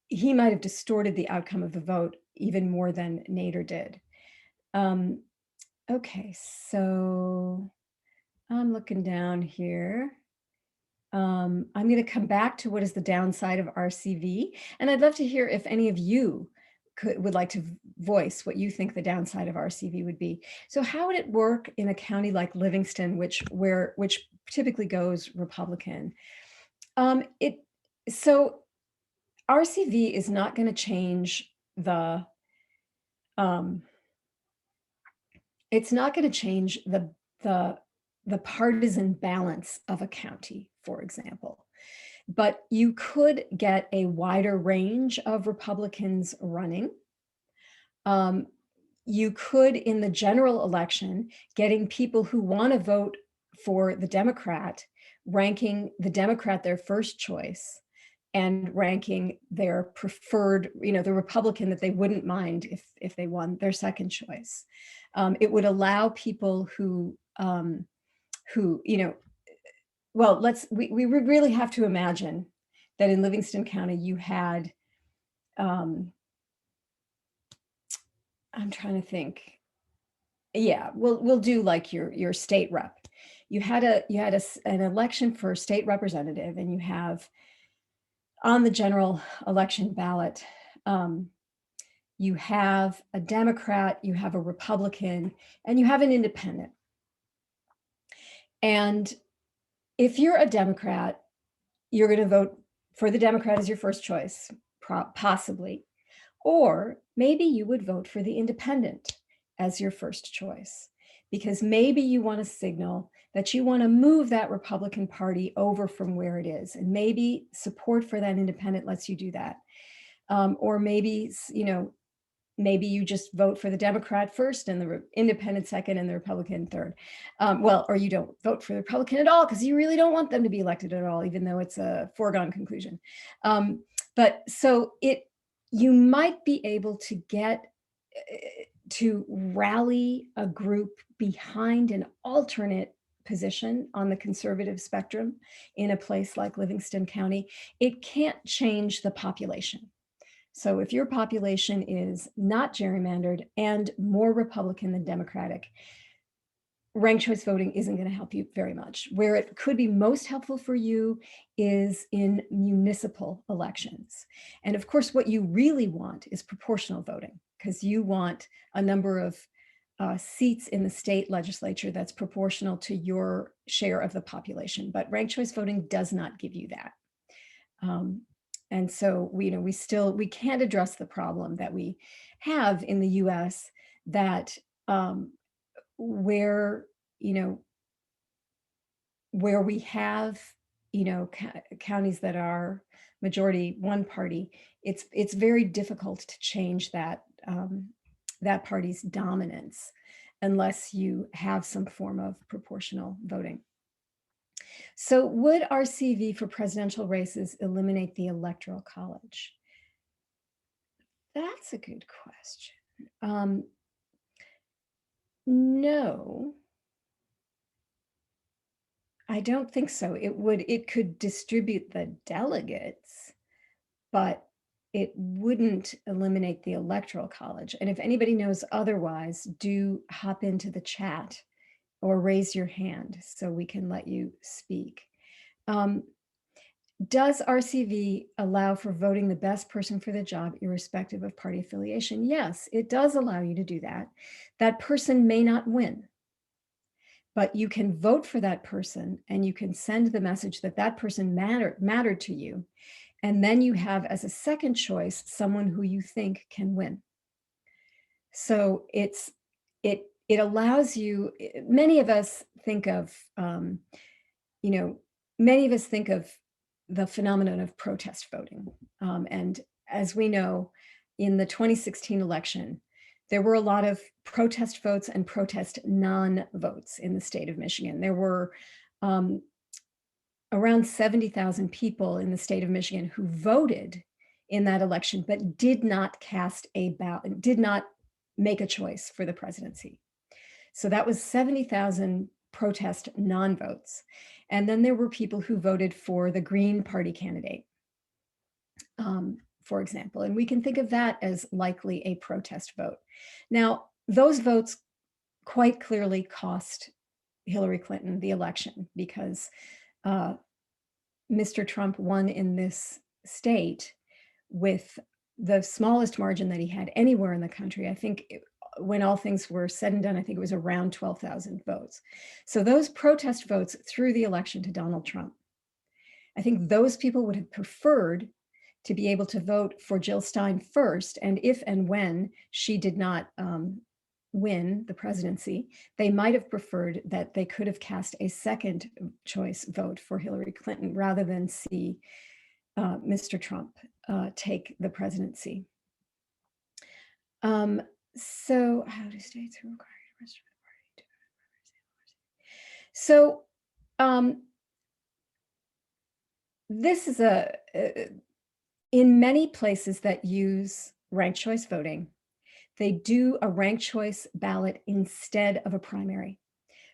he might have distorted the outcome of the vote even more than Nader did. Okay, so I'm looking down here. I'm going to come back to what is the downside of RCV. And I'd love to hear if any of you would like to voice what you think the downside of RCV would be. So how would it work in a county like Livingston, which typically goes Republican? So RCV is not going to change the, it's not going to change the partisan balance of a county, for example. But you could get a wider range of Republicans running. You could, in the general election, getting people who want to vote for the Democrat, ranking the Democrat their first choice, and ranking their preferred, the Republican that they wouldn't mind if they won, their second choice. It would allow people who well, we really have to imagine that in Livingston County you had, I'm trying to think. Yeah, we'll do like your state rep. You had an election for state representative, and you have on the general election ballot, you have a Democrat, you have a Republican, and you have an independent. And if you're a Democrat, you're going to vote for the Democrat as your first choice, possibly. Or maybe you would vote for the independent as your first choice, because maybe you want to signal that you want to move that Republican Party over from where it is. And maybe support for that independent lets you do that. Or maybe, maybe you just vote for the Democrat first and the independent second and the Republican third. Or you don't vote for the Republican at all because you really don't want them to be elected at all, even though it's a foregone conclusion. But so you might be able to get, to rally a group behind an alternate position on the conservative spectrum in a place like Livingston County, it can't change the population. So if your population is not gerrymandered and more Republican than Democratic, ranked choice voting isn't going to help you very much. Where it could be most helpful for you is in municipal elections. And of course, what you really want is proportional voting, because you want a number of seats in the state legislature that's proportional to your share of the population. But ranked choice voting does not give you that. And so we can't address the problem that we have in the US that where we have counties that are majority one party, it's very difficult to change that that party's dominance unless you have some form of proportional voting. So would RCV for presidential races eliminate the Electoral College? That's a good question. No, I don't think so. It could distribute the delegates, but it wouldn't eliminate the Electoral College. And if anybody knows otherwise, do hop into the chat or raise your hand so we can let you speak. Does RCV allow for voting the best person for the job, irrespective of party affiliation? Yes, it does allow you to do that. That person may not win, but you can vote for that person and you can send the message that that person mattered to you. And then you have as a second choice, someone who you think can win. So it allows you, many of us think of, the phenomenon of protest voting. And as we know, in the 2016 election, there were a lot of protest votes and protest non-votes in the state of Michigan. There were around 70,000 people in the state of Michigan who voted in that election, but did not cast a ballot, did not make a choice for the presidency. So that was 70,000 protest non-votes. And then there were people who voted for the Green Party candidate, for example, and we can think of that as likely a protest vote. Now, those votes quite clearly cost Hillary Clinton the election because Mr. Trump won in this state with the smallest margin that he had anywhere in the country. I think when all things were said and done, I think it was around 12,000 votes. So those protest votes threw the election to Donald Trump. I think those people would have preferred to be able to vote for Jill Stein first, and if and when she did not win the presidency, they might have preferred that they could have cast a second choice vote for Hillary Clinton rather than see Mr. Trump take the presidency. So how do states who require to register the party? So this is in many places that use ranked choice voting, they do a ranked choice ballot instead of a primary.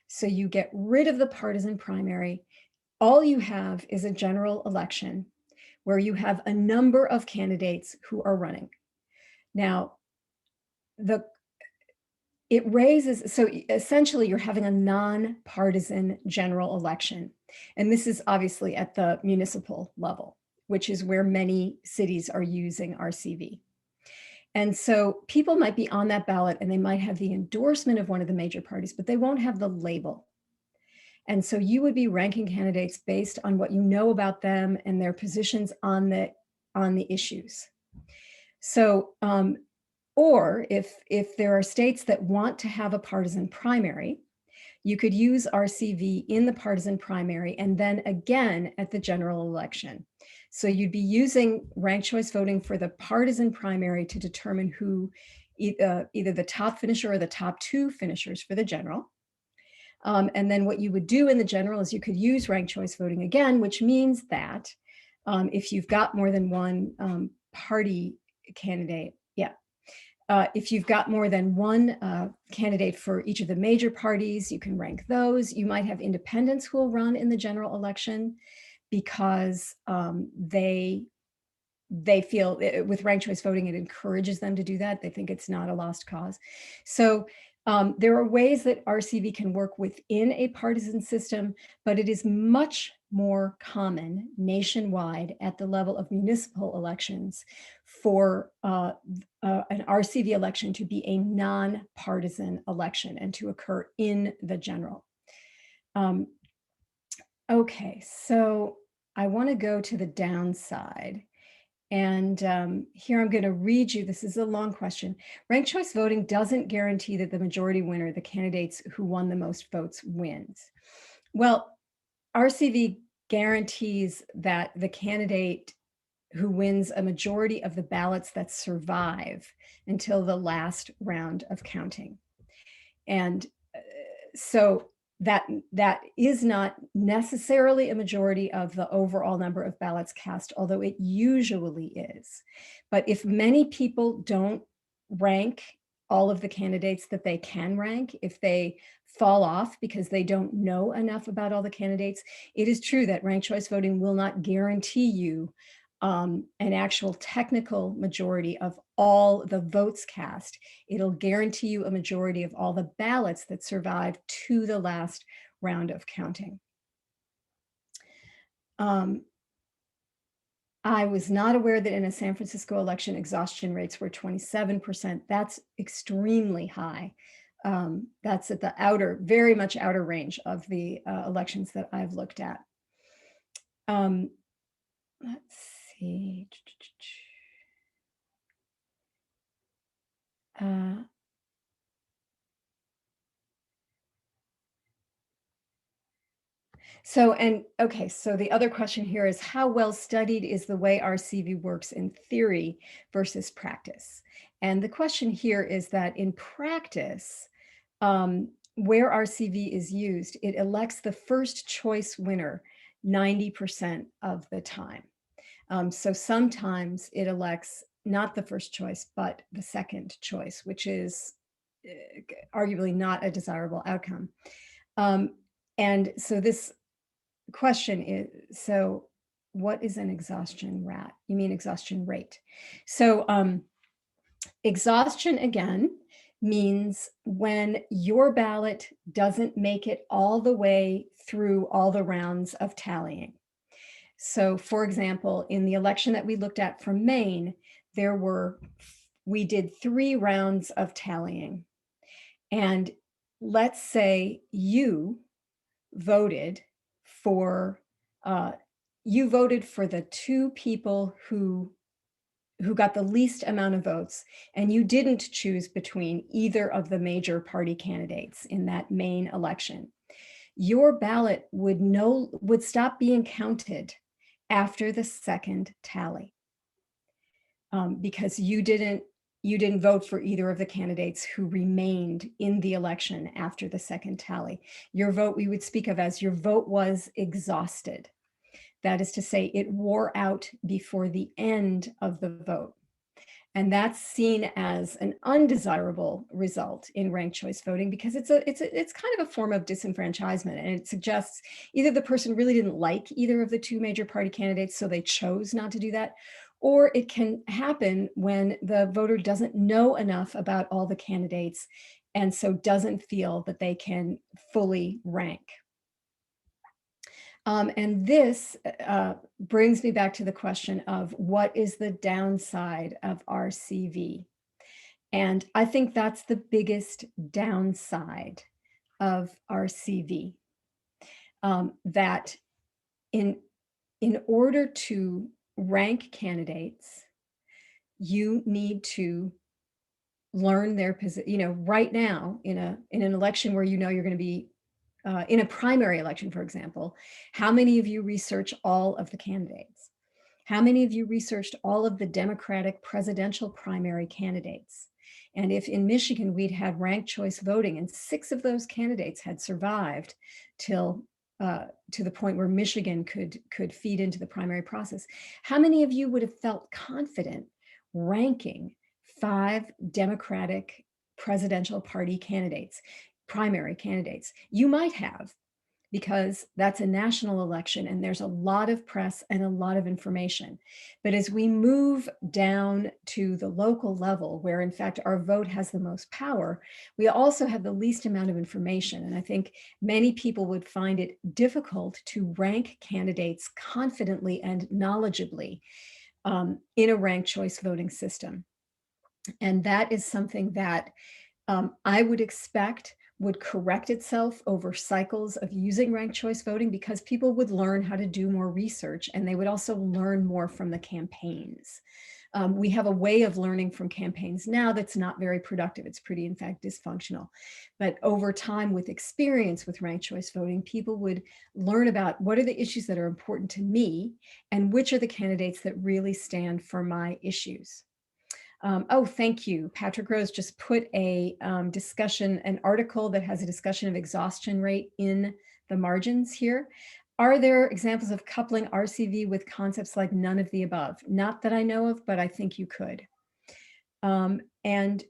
So you get rid of the partisan primary. All you have is a general election where you have a number of candidates who are running. Now, it raises, so essentially you're having a non-partisan general election. And this is obviously at the municipal level, which is where many cities are using RCV. And so people might be on that ballot and they might have the endorsement of one of the major parties, but they won't have the label. And so you would be ranking candidates based on what you know about them and their positions on the issues. So, or if there are states that want to have a partisan primary, you could use RCV in the partisan primary and then again at the general election. So you'd be using ranked choice voting for the partisan primary to determine who either the top finisher or the top two finishers for the general. And then what you would do in the general is you could use ranked choice voting again, which means that if you've got more than one party candidate, if you've got more than one candidate for each of the major parties, you can rank those. You might have independents who will run in the general election because they feel with ranked choice voting, it encourages them to do that. They think it's not a lost cause. So there are ways that RCV can work within a partisan system, but it is much more common nationwide at the level of municipal elections for an RCV election to be a non-partisan election and to occur in the general. Okay, so I want to go to the downside. And here I'm going to read you, this is a long question. Ranked choice voting doesn't guarantee that the majority winner, the candidates who won the most votes, wins. Well, RCV guarantees that the candidate who wins a majority of the ballots that survive until the last round of counting. And so that is not necessarily a majority of the overall number of ballots cast, although it usually is. But if many people don't rank all of the candidates that they can rank, if they fall off because they don't know enough about all the candidates, it is true that ranked choice voting will not guarantee you an actual technical majority of all the votes cast. It'll guarantee you a majority of all the ballots that survive to the last round of counting. I was not aware that in a San Francisco election, exhaustion rates were 27%. That's extremely high. That's at the outer, very much outer range of the elections that I've looked at. Let's see. So the other question here is, how well studied is the way RCV works in theory versus practice? And the question here is that in practice, where RCV is used, it elects the first choice winner 90% of the time. So sometimes it elects not the first choice, but the second choice, which is arguably not a desirable outcome. And so this question is, so what is an exhaustion rate? You mean exhaustion rate? So exhaustion, again, means when your ballot doesn't make it all the way through all the rounds of tallying. So for example, in the election that we looked at from Maine, we did 3 rounds of tallying. And let's say you voted for the 2 people who got the least amount of votes, and you didn't choose between either of the major party candidates in that Maine election. Your ballot would stop being counted after the second tally, because you didn't vote for either of the candidates who remained in the election after the second tally. Your vote, we would speak of as your vote was exhausted. That is to say, it wore out before the end of the vote. And that's seen as an undesirable result in ranked choice voting, because it's kind of a form of disenfranchisement, and it suggests either the person really didn't like either of the 2 major party candidates, so they chose not to do that, or it can happen when the voter doesn't know enough about all the candidates and so doesn't feel that they can fully rank. And this brings me back to the question of what is the downside of RCV? And I think that's the biggest downside of RCV, that in order to rank candidates, you need to learn their position. Right now, in an election where you're going to be in a primary election, for example, how many of you research all of the candidates? How many of you researched all of the Democratic presidential primary candidates? And if in Michigan we'd had ranked choice voting and 6 of those candidates had survived till to the point where Michigan could feed into the primary process, how many of you would have felt confident ranking 5 Democratic presidential party candidates, primary candidates. You might have, because that's a national election and there's a lot of press and a lot of information. But as we move down to the local level, where in fact our vote has the most power, we also have the least amount of information. And I think many people would find it difficult to rank candidates confidently and knowledgeably in a ranked choice voting system. And that is something that I would expect would correct itself over cycles of using ranked choice voting, because people would learn how to do more research and they would also learn more from the campaigns. We have a way of learning from campaigns now that's not very productive. It's pretty, in fact, dysfunctional. But over time, with experience with ranked choice voting, people would learn about what are the issues that are important to me and which are the candidates that really stand for my issues. Oh, thank you. Patrick Rose just put a discussion, an article that has a discussion of exhaustion rate in the margins here. Are there examples of coupling RCV with concepts like none of the above? Not that I know of, but I think you could. And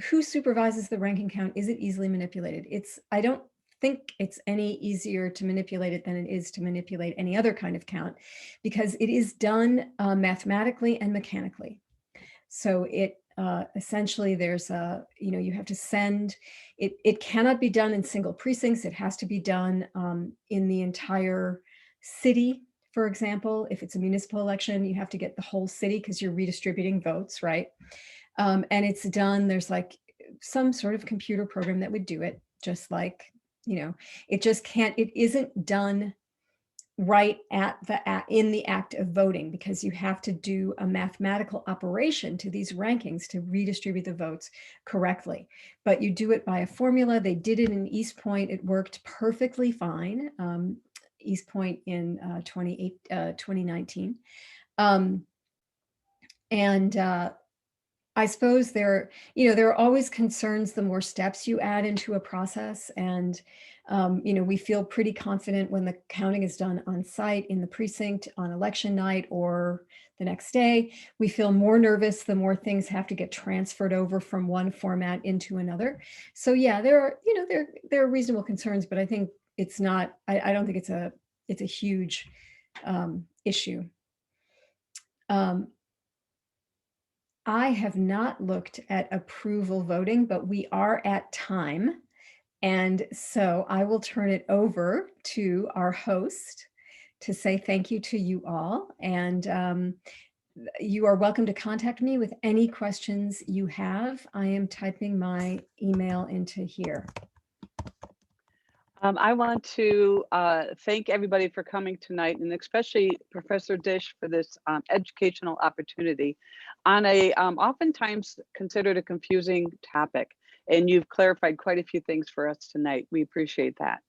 who supervises the ranking count? Is it easily manipulated? I don't think it's any easier to manipulate it than it is to manipulate any other kind of count, because it is done mathematically and mechanically. So it essentially there's a, you have to send, it cannot be done in single precincts. It has to be done in the entire city. For example, if it's a municipal election, you have to get the whole city because you're redistributing votes, right? And it's done, there's like some sort of computer program that would do it, just like, it just can't, it isn't done right in the act of voting, because you have to do a mathematical operation to these rankings to redistribute the votes correctly. But you do it by a formula. They did it in East Point. It worked perfectly fine. East Point in 2019. I suppose there are always concerns the more steps you add into a process. And, we feel pretty confident when the counting is done on site in the precinct on election night or the next day. We feel more nervous the more things have to get transferred over from one format into another. So yeah, there are reasonable concerns, but I think it's not, I don't think it's a huge issue. I have not looked at approval voting, but we are at time. And so I will turn it over to our host to say thank you to you all. And you are welcome to contact me with any questions you have. I am typing my email into here. I want to thank everybody for coming tonight, and especially Professor Disch for this educational opportunity on a oftentimes considered a confusing topic. And you've clarified quite a few things for us tonight. We appreciate that.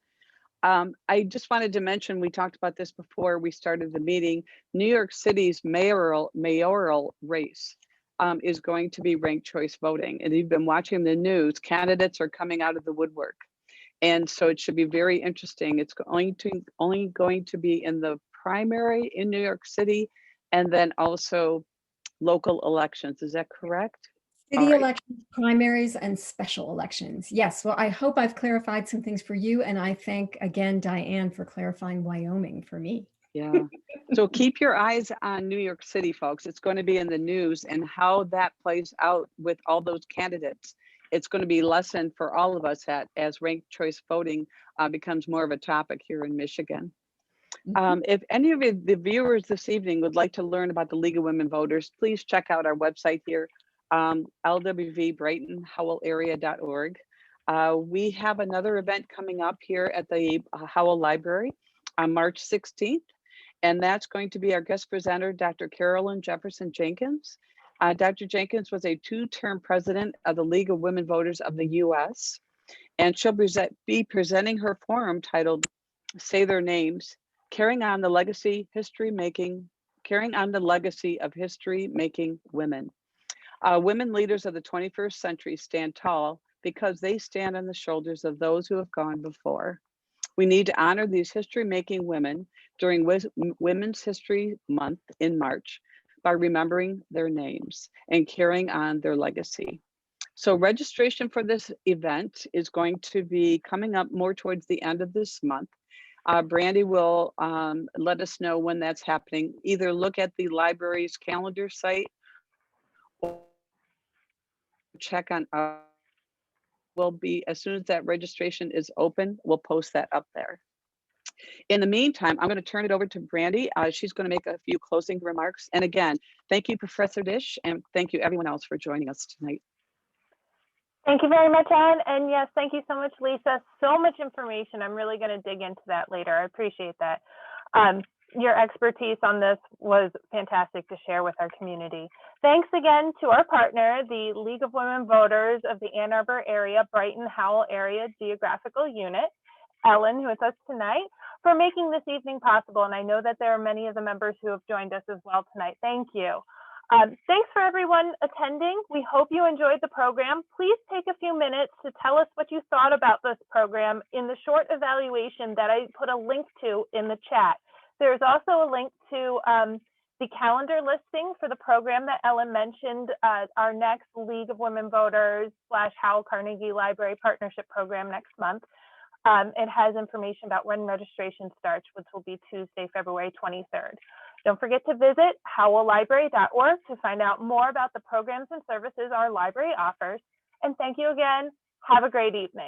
I just wanted to mention, we talked about this before we started the meeting, New York City's mayoral race is going to be ranked choice voting. And you've been watching the news, candidates are coming out of the woodwork. And so it should be very interesting. It's only going to be in the primary in New York City, and then also local elections. Is that correct? City elections, primaries, and special elections. Yes. Well, I hope I've clarified some things for you. And I thank again, Diane, for clarifying Wyoming for me. Yeah. So keep your eyes on New York City, folks. It's going to be in the news, and how that plays out with all those candidates. It's going to be a lesson for all of us as ranked choice voting becomes more of a topic here in Michigan. If any of the viewers this evening would like to learn about the League of Women Voters, please check out our website here, lwv.brighton-howell-area.org. We have another event coming up here at the Howell Library on March 16th, and that's going to be our guest presenter, Dr. Carolyn Jefferson Jenkins. Dr. Jenkins was a 2-term president of the League of Women Voters of the U.S., and she'll be presenting her forum titled Say Their Names, Carrying on the Legacy of History-Making Women. Women leaders of the 21st century stand tall because they stand on the shoulders of those who have gone before. We need to honor these history-making women during Women's History Month in March by remembering their names and carrying on their legacy. So registration for this event is going to be coming up more towards the end of this month. Brandy will let us know when that's happening. Either look at the library's calendar site or check on will be, as soon as that registration is open, we'll post that up there. In the meantime, I'm going to turn it over to Brandy. She's going to make a few closing remarks. And again, thank you, Professor Disch, and thank you everyone else for joining us tonight. Thank you very much, Ellen. And yes, thank you so much, Lisa. So much information. I'm really going to dig into that later. I appreciate that. Your expertise on this was fantastic to share with our community. Thanks again to our partner, the League of Women Voters of the Ann Arbor area, Brighton, Howell area Geographical Unit, Ellen, who is with us tonight, for making this evening possible. And I know that there are many of the members who have joined us as well tonight. Thank you. Thanks for everyone attending. We hope you enjoyed the program. Please take a few minutes to tell us what you thought about this program in the short evaluation that I put a link to in the chat. There's also a link to the calendar listing for the program that Ellen mentioned, our next League of Women Voters / Howell Carnegie Library Partnership Program next month. It has information about when registration starts, which will be Tuesday, February 23rd. Don't forget to visit howelllibrary.org to find out more about the programs and services our library offers. And thank you again. Have a great evening.